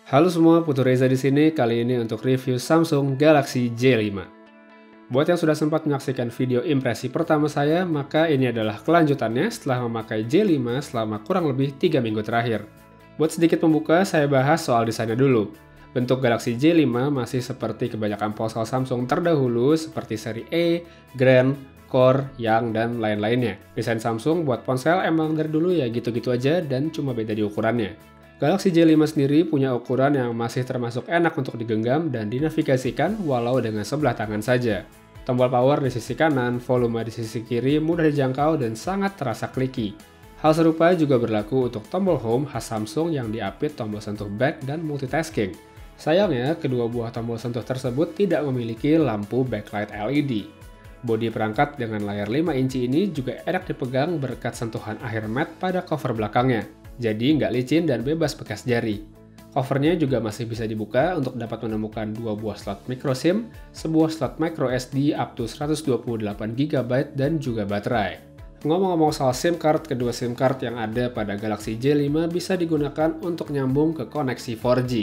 Halo semua, Putu Reza di sini kali ini untuk review Samsung Galaxy J5. Buat yang sudah sempat menyaksikan video impresi pertama saya, maka ini adalah kelanjutannya setelah memakai J5 selama kurang lebih 3 minggu terakhir. Buat sedikit pembuka, saya bahas soal desainnya dulu. Bentuk Galaxy J5 masih seperti kebanyakan ponsel Samsung terdahulu seperti seri E, Grand, Core, Young, dan lain-lainnya. Desain Samsung buat ponsel emang dari dulu ya gitu-gitu aja dan cuma beda di ukurannya. Galaxy J5 sendiri punya ukuran yang masih termasuk enak untuk digenggam dan dinavigasikan walau dengan sebelah tangan saja. Tombol power di sisi kanan, volume di sisi kiri mudah dijangkau dan sangat terasa kliki. Hal serupa juga berlaku untuk tombol home khas Samsung yang diapit tombol sentuh back dan multitasking. Sayangnya, kedua buah tombol sentuh tersebut tidak memiliki lampu backlight LED. Bodi perangkat dengan layar 5 inci ini juga enak dipegang berkat sentuhan akhir matte pada cover belakangnya. Jadi nggak licin dan bebas bekas jari. Covernya juga masih bisa dibuka untuk dapat menemukan dua buah slot micro SIM, sebuah slot micro SD up to 128GB dan juga baterai. Ngomong-ngomong soal SIM card, kedua SIM card yang ada pada Galaxy J5 bisa digunakan untuk nyambung ke koneksi 4G.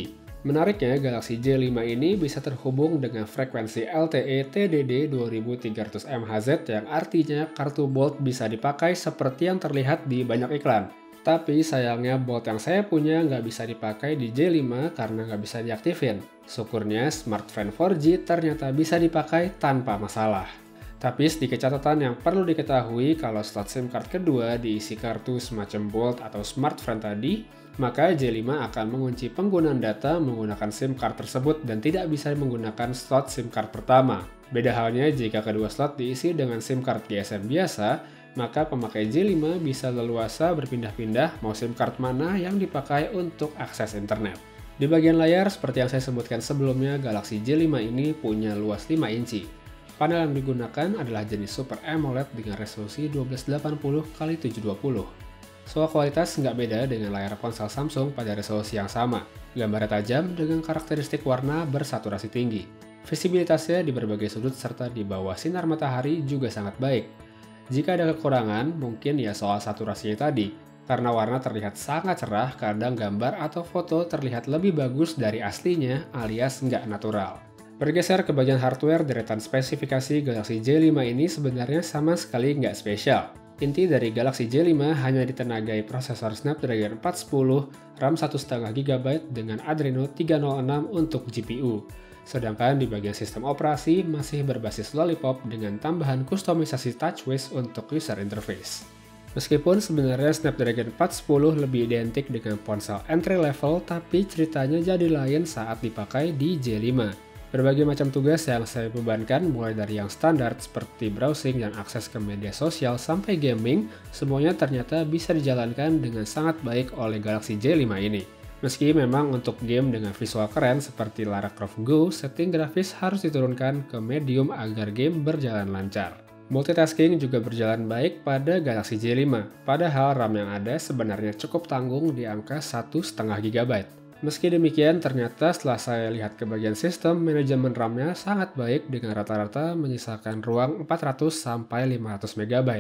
Menariknya, Galaxy J5 ini bisa terhubung dengan frekuensi LTE TDD 2300 MHz yang artinya kartu Bolt bisa dipakai seperti yang terlihat di banyak iklan. Tapi sayangnya Bolt yang saya punya nggak bisa dipakai di J5 karena nggak bisa diaktifin. Syukurnya smartphone 4G ternyata bisa dipakai tanpa masalah. Tapi sedikit catatan yang perlu diketahui kalau slot SIM card kedua diisi kartu semacam Bolt atau smartphone tadi, maka J5 akan mengunci penggunaan data menggunakan SIM card tersebut dan tidak bisa menggunakan slot SIM card pertama. Beda halnya jika kedua slot diisi dengan SIM card GSM biasa, maka pemakai J5 bisa leluasa berpindah-pindah mau SIM card mana yang dipakai untuk akses internet. Di bagian layar, seperti yang saya sebutkan sebelumnya, Galaxy J5 ini punya luas 5 inci. Panel yang digunakan adalah jenis Super AMOLED dengan resolusi 1280x720. Soal kualitas nggak beda dengan layar ponsel Samsung pada resolusi yang sama. Gambarnya tajam dengan karakteristik warna bersaturasi tinggi. Visibilitasnya di berbagai sudut serta di bawah sinar matahari juga sangat baik. Jika ada kekurangan, mungkin ya soal saturasinya tadi, karena warna terlihat sangat cerah, kadang gambar atau foto terlihat lebih bagus dari aslinya alias nggak natural. Bergeser ke bagian hardware, deretan spesifikasi Galaxy J5 ini sebenarnya sama sekali nggak spesial. Inti dari Galaxy J5 hanya ditenagai prosesor Snapdragon 410, RAM 1,5GB dengan Adreno 306 untuk GPU. Sedangkan di bagian sistem operasi masih berbasis Lollipop dengan tambahan kustomisasi TouchWiz untuk user interface. Meskipun sebenarnya Snapdragon 410 lebih identik dengan ponsel entry level, tapi ceritanya jadi lain saat dipakai di J5. Berbagai macam tugas yang saya bebankan mulai dari yang standar seperti browsing dan akses ke media sosial sampai gaming, semuanya ternyata bisa dijalankan dengan sangat baik oleh Galaxy J5 ini. Meski memang untuk game dengan visual keren seperti Lara Croft Go, setting grafis harus diturunkan ke medium agar game berjalan lancar. Multitasking juga berjalan baik pada Galaxy J5, padahal RAM yang ada sebenarnya cukup tanggung di angka 1,5GB. Meski demikian, ternyata setelah saya lihat ke bagian sistem, manajemen RAM-nya sangat baik dengan rata-rata menyisakan ruang 400-500MB.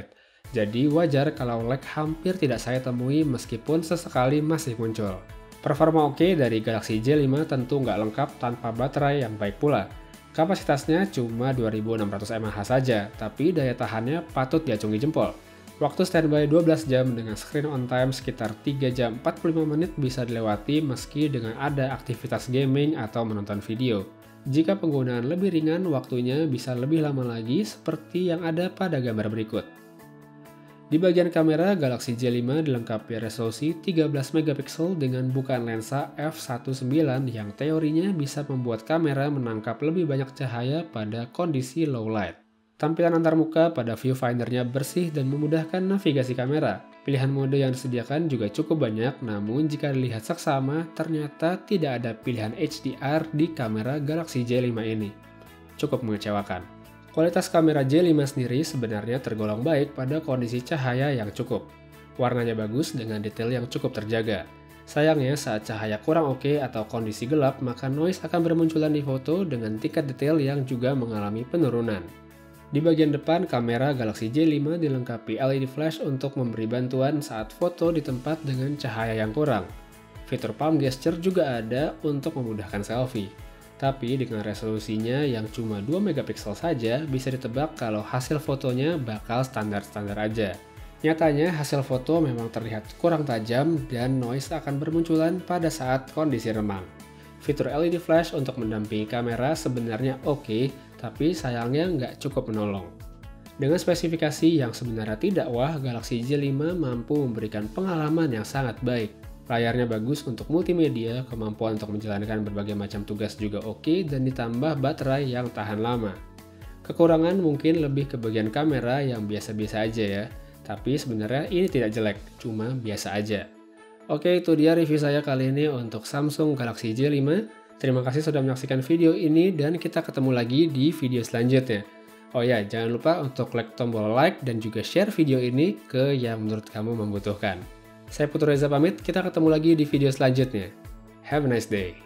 Jadi wajar kalau lag hampir tidak saya temui meskipun sesekali masih muncul. Performa oke dari Galaxy J5 tentu nggak lengkap tanpa baterai yang baik pula. Kapasitasnya cuma 2600 mAh saja, tapi daya tahannya patut diacungi jempol. Waktu standby 12 jam dengan screen on time sekitar 3 jam 45 menit bisa dilewati meski dengan ada aktivitas gaming atau menonton video. Jika penggunaan lebih ringan, waktunya bisa lebih lama lagi seperti yang ada pada gambar berikut. Di bagian kamera, Galaxy J5 dilengkapi resolusi 13MP dengan bukaan lensa f1.9 yang teorinya bisa membuat kamera menangkap lebih banyak cahaya pada kondisi low light. Tampilan antarmuka pada viewfinder-nya bersih dan memudahkan navigasi kamera. Pilihan mode yang disediakan juga cukup banyak, namun jika dilihat seksama, ternyata tidak ada pilihan HDR di kamera Galaxy J5 ini. Cukup mengecewakan. Kualitas kamera J5 sendiri sebenarnya tergolong baik pada kondisi cahaya yang cukup. Warnanya bagus dengan detail yang cukup terjaga. Sayangnya saat cahaya kurang oke atau kondisi gelap, maka noise akan bermunculan di foto dengan tingkat detail yang juga mengalami penurunan. Di bagian depan, kamera Galaxy J5 dilengkapi LED flash untuk memberi bantuan saat foto di tempat dengan cahaya yang kurang. Fitur palm gesture juga ada untuk memudahkan selfie. Tapi dengan resolusinya yang cuma 2 megapiksel saja, bisa ditebak kalau hasil fotonya bakal standar-standar aja. Nyatanya hasil foto memang terlihat kurang tajam dan noise akan bermunculan pada saat kondisi remang. Fitur LED flash untuk mendampingi kamera sebenarnya oke, tapi sayangnya nggak cukup menolong. Dengan spesifikasi yang sebenarnya tidak wah, Galaxy J5 mampu memberikan pengalaman yang sangat baik. Layarnya bagus untuk multimedia, kemampuan untuk menjalankan berbagai macam tugas juga oke, dan ditambah baterai yang tahan lama. Kekurangan mungkin lebih ke bagian kamera yang biasa-biasa aja ya. Tapi sebenarnya ini tidak jelek, cuma biasa aja. Oke, itu dia review saya kali ini untuk Samsung Galaxy J5. Terima kasih sudah menyaksikan video ini dan kita ketemu lagi di video selanjutnya. Oh ya, jangan lupa untuk klik tombol like dan juga share video ini ke yang menurut kamu membutuhkan. Saya Putu Reza pamit, kita ketemu lagi di video selanjutnya. Have a nice day.